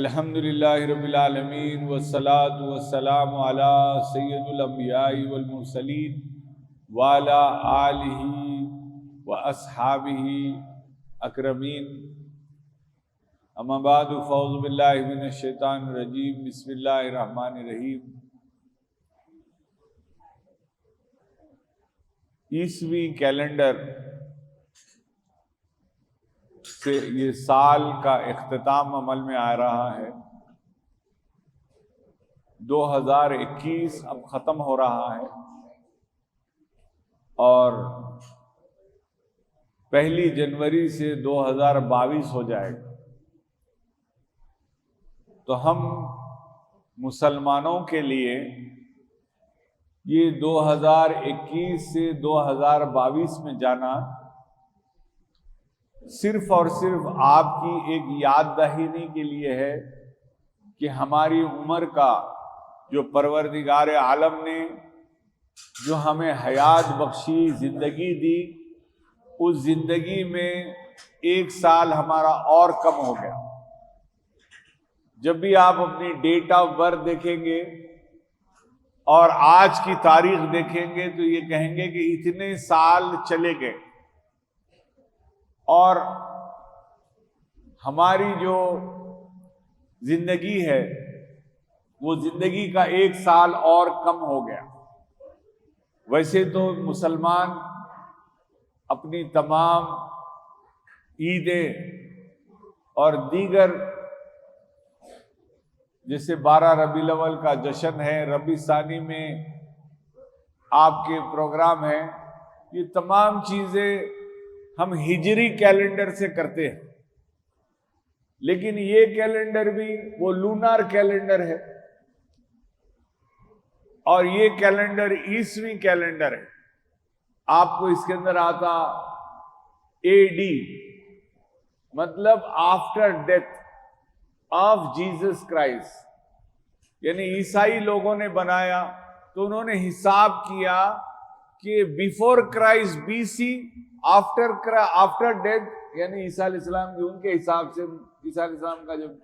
अल्हम्दुलिल्लाहि रब्बिल आलमीन वस्सलातु वस्सलामु अला सय्यिदिल अंबियाइ वल मुरसलीन व अला आलिहि व अस्हाबिहि अकरमीन। अम्मा बादु फ़ौज़ु बिल्लाहि मिनश शैतानिर रजीम। बिस्मिल्लाहिर रहमानिर रहीम। ईसवी कैलेंडर से ये साल का इख्तिताम अमल में आ रहा है। 2021 अब ख़त्म हो रहा है और 1 जनवरी से 2022 हो जाएगा। तो हम मुसलमानों के लिए ये 2021 से 2022 में जाना सिर्फ और सिर्फ आपकी एक याद दहानी के लिए है कि हमारी उम्र का जो परवरदिगार आलम ने जो हमें हयात बख्शी जिंदगी दी, उस जिंदगी में 1 साल हमारा और कम हो गया। जब भी आप अपनी डेट ऑफ बर्थ देखेंगे और आज की तारीख देखेंगे तो ये कहेंगे कि इतने साल चले गए और हमारी जो जिंदगी है वो जिंदगी का 1 साल और कम हो गया। वैसे तो मुसलमान अपनी तमाम ईदें और दीगर जैसे 12 रबीउल अव्वल का जश्न है, रबी सानी में आपके प्रोग्राम है, ये तमाम चीजें हम हिजरी कैलेंडर से करते हैं। लेकिन ये कैलेंडर भी वो लूनार कैलेंडर है और ये कैलेंडर ईसवी कैलेंडर है। आपको इसके अंदर आता एडी, मतलब after death of Jesus Christ, यानी ईसाई लोगों ने बनाया तो उन्होंने हिसाब किया कि before Christ BC, after death, यानी ईसा अलैहिस्सलाम की उनके हिसाब से ईसा अलैहिस्सलाम का जब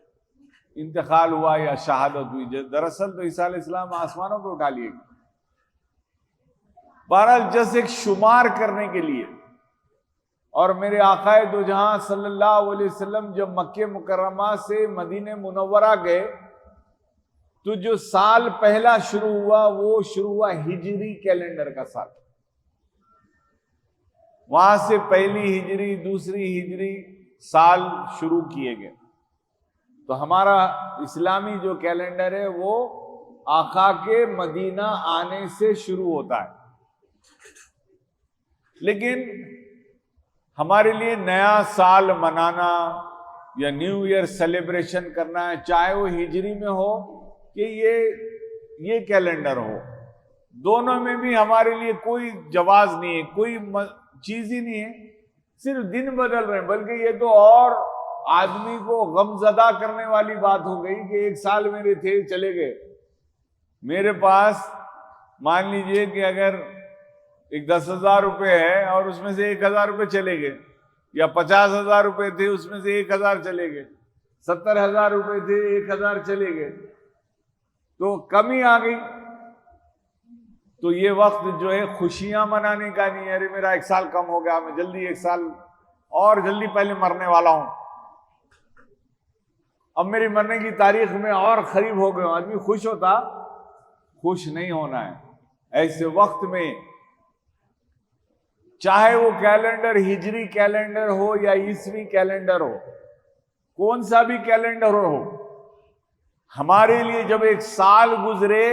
इंतकाल हुआ या शहादत हुई, दरअसल तो ईसा अलैहिस्सलाम आसमानों पे उठा लिए। बहरहाल जैसे एक शुमार करने के लिए। और मेरे आकाए दो जहां सल्लल्लाहु अलैहि वसल्लम जब मक्के मुकर्रमा से मदीने मुनव्वरा गए तो जो साल पहला शुरू हुआ वो शुरू हुआ हिजरी कैलेंडर का साल। वहां से पहली हिजरी, दूसरी हिजरी साल शुरू किए गए। तो हमारा इस्लामी जो कैलेंडर है वो आका के मदीना आने से शुरू होता है। लेकिन हमारे लिए नया साल मनाना या न्यू ईयर सेलिब्रेशन करना है, चाहे वो हिजरी में हो कि ये कैलेंडर हो, दोनों में भी हमारे लिए कोई जवाज नहीं है, कोई चीज ही नहीं है। सिर्फ दिन बदल रहे हैं, बल्कि ये तो और आदमी को गमजदा करने वाली बात हो गई कि 1 साल मेरे थे चले गए। मेरे पास मान लीजिए कि अगर एक 10,000 रुपये है और उसमें से 1,000 रुपये चले गए, या 50,000 रुपये थे उसमें से 1,000 चले गए, 70,000 रुपये थे 1,000 चले गए, तो कमी आ गई। तो ये वक्त जो है खुशियां मनाने का नहीं है, अरे मेरा 1 साल कम हो गया, मैं जल्दी 1 साल और जल्दी पहले मरने वाला हूं, अब मेरी मरने की तारीख में और करीब हो गए। आदमी खुश होता, खुश नहीं होना है। ऐसे वक्त में चाहे वो कैलेंडर हिजरी कैलेंडर हो या ईसवी कैलेंडर हो, कौन सा भी कैलेंडर हो, हमारे लिए जब 1 साल गुजरे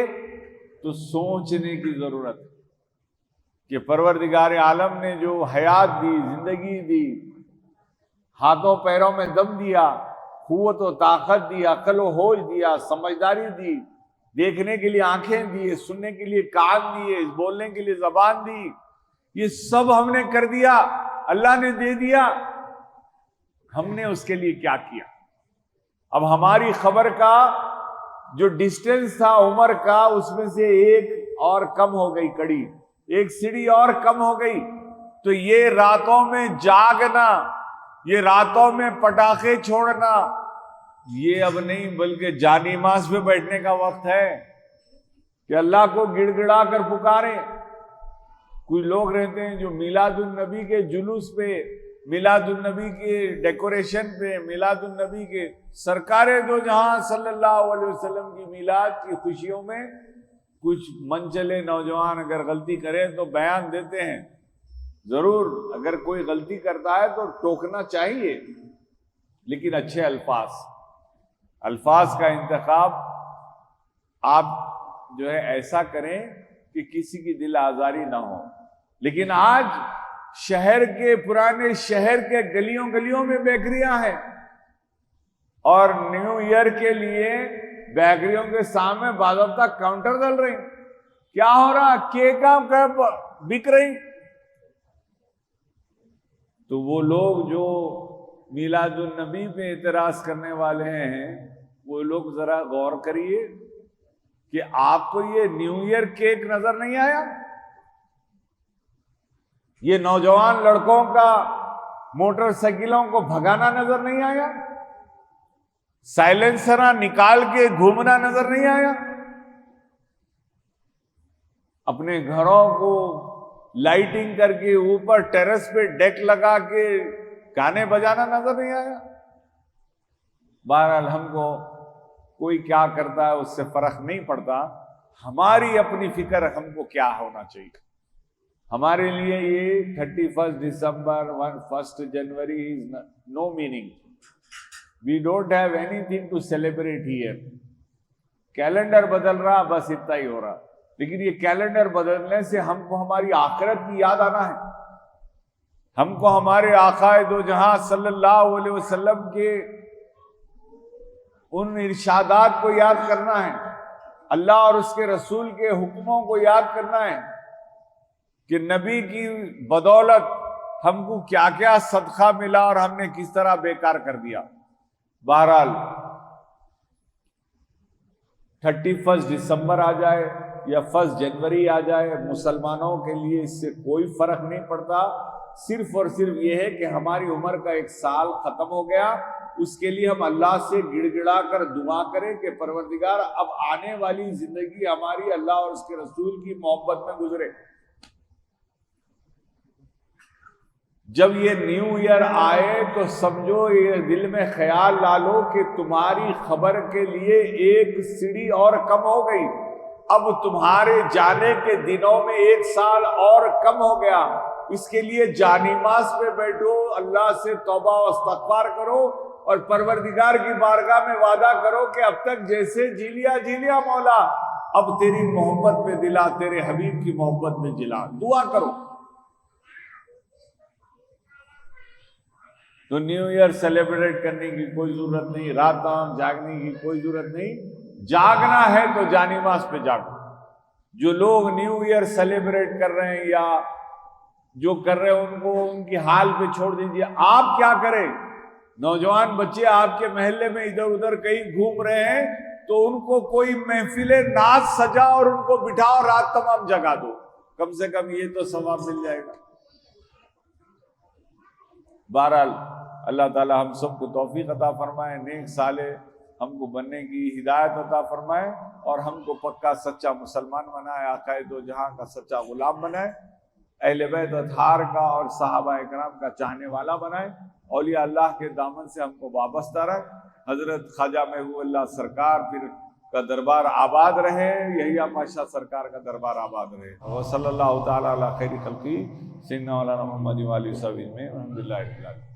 तो सोचने की जरूरत है कि परवरदिगार आलम ने जो हयात दी, जिंदगी दी, हाथों पैरों में दम दिया, कुव्वत व ताकत दी, अकल व होश दिया, समझदारी दी, देखने के लिए आंखें दी, सुनने के लिए कान दिए, बोलने के लिए जबान दी, ये सब हमने कर दिया, अल्लाह ने दे दिया। हमने उसके लिए क्या किया? अब हमारी खबर का जो डिस्टेंस था उम्र का, उसमें से एक और कम हो गई, कड़ी एक सीढ़ी और कम हो गई। तो ये रातों में जागना, ये रातों में पटाखे छोड़ना, ये अब नहीं बल्कि जानी मास पे बैठने का वक्त है कि अल्लाह को गिड़गिड़ा कर पुकारे। कुछ लोग रहते हैं जो मिलादुन नबी के जुलूस पे, मिलादुन नबी के डेकोरेशन पे, मिलादुन नबी के सरकारे दो जहां सल्लल्लाहु अलैहि वसल्लम की मिलाद की खुशियों में कुछ मनचले नौजवान अगर गलती करें तो बयान देते हैं। जरूर अगर कोई गलती करता है तो टोकना चाहिए, लेकिन अच्छे अल्फाज का इंतखाब आप जो है ऐसा करें कि किसी की दिल आजारी ना हो। लेकिन आज शहर के पुराने शहर के गलियों गलियों में बेकरियां हैं और न्यू ईयर के लिए बेकरियों के सामने बाज़ाब्ता काउंटर चल रहे हैं। क्या हो रहा? केक बिक रही। तो वो लोग जो मिलादुन नबी पे इतराज करने वाले हैं, वो लोग जरा गौर करिए कि आपको ये न्यू ईयर केक नजर नहीं आया? ये नौजवान लड़कों का मोटरसाइकिलों को भगाना नजर नहीं आया? साइलेंसर निकाल के घूमना नजर नहीं आया? अपने घरों को लाइटिंग करके ऊपर टेरेस पे डेक लगा के गाने बजाना नजर नहीं आया? बहरहाल हमको कोई क्या करता है उससे फर्क नहीं पड़ता। हमारी अपनी फिक्र हमको क्या होना चाहिए। हमारे लिए ये 31 दिसंबर 1 जनवरी is no meaning. We don't have anything to celebrate here. Calendar बदल रहा, बस इतना ही हो रहा। लेकिन ये कैलेंडर बदलने से हमको हमारी आखिरत की याद आना है। हमको हमारे आकाए दो जहां सल्लल्लाहु अलैहि वसल्लम के उन इरशादात को याद करना है, अल्लाह और उसके रसूल के हुक्मों को याद करना है कि नबी की बदौलत हमको क्या क्या सदका मिला और हमने किस तरह बेकार कर दिया। बहरहाल 31 दिसंबर आ जाए या 1 जनवरी आ जाए, मुसलमानों के लिए इससे कोई फर्क नहीं पड़ता। सिर्फ और सिर्फ यह है कि हमारी उम्र का एक साल खत्म हो गया, उसके लिए हम अल्लाह से गिड़गिड़ा कर दुआ करें कि परवरदिगार अब आने वाली जिंदगी हमारी अल्लाह और उसके रसूल की मोहब्बत में गुजरे। जब ये न्यू ईयर आए तो समझो ये दिल में ख्याल ला लो कि तुम्हारी खबर के लिए एक सीढ़ी और कम हो गई। अब तुम्हारे जाने के दिनों में एक साल और कम हो गया। इसके लिए जानिमाज पे बैठो, अल्लाह से तौबा और इस्तग़फ़ार करो और परवरदिगार की बारगाह में वादा करो कि अब तक जैसे जी लिया मौला, अब तेरी मोहब्बत में दिला, तेरे हबीब की मोहब्बत में जिला। दुआ करो। तो न्यू ईयर सेलिब्रेट करने की कोई जरूरत नहीं, रात जागने की कोई जरूरत नहीं। जागना है तो जानिमाज पे जागो। जो लोग न्यू ईयर सेलिब्रेट कर रहे हैं या जो कर रहे हैं उनको उनकी हाल पे छोड़ दीजिए। आप क्या करें? नौजवान बच्चे आपके महल्ले में इधर उधर कहीं घूम रहे हैं तो उनको कोई महफिले नाच सजा और उनको बिठाओ, रात तमाम जगा दो। कम से कम ये तो सवाब मिल जाएगा। बहरहाल अल्लाह ताला हम सबको तौफीक अता फरमाए, नेक साले हमको बनने की हिदायत अता फरमाए और हमको पक्का सच्चा मुसलमान बनाए, आकाए दो जहां का सच्चा गुलाम बनाए, अहले बैत अतहार का और सहाबा इकराम का चाहने वाला बनाए, औलिया अल्लाह के दामन से हमको वाबस्ता रहे। हजरत ख्वाजा महबूब अल्लाह सरकार फिर का दरबार आबाद रहे, यहिया पाशा सरकार का दरबार आबाद रहे। वह सल्लल्लाहु तआला अला खैरि खल्क़ी सय्यिदना मौलाना मुहम्मद व आलिहि व सह्बिही में अल्हम्दुलिल्लाह।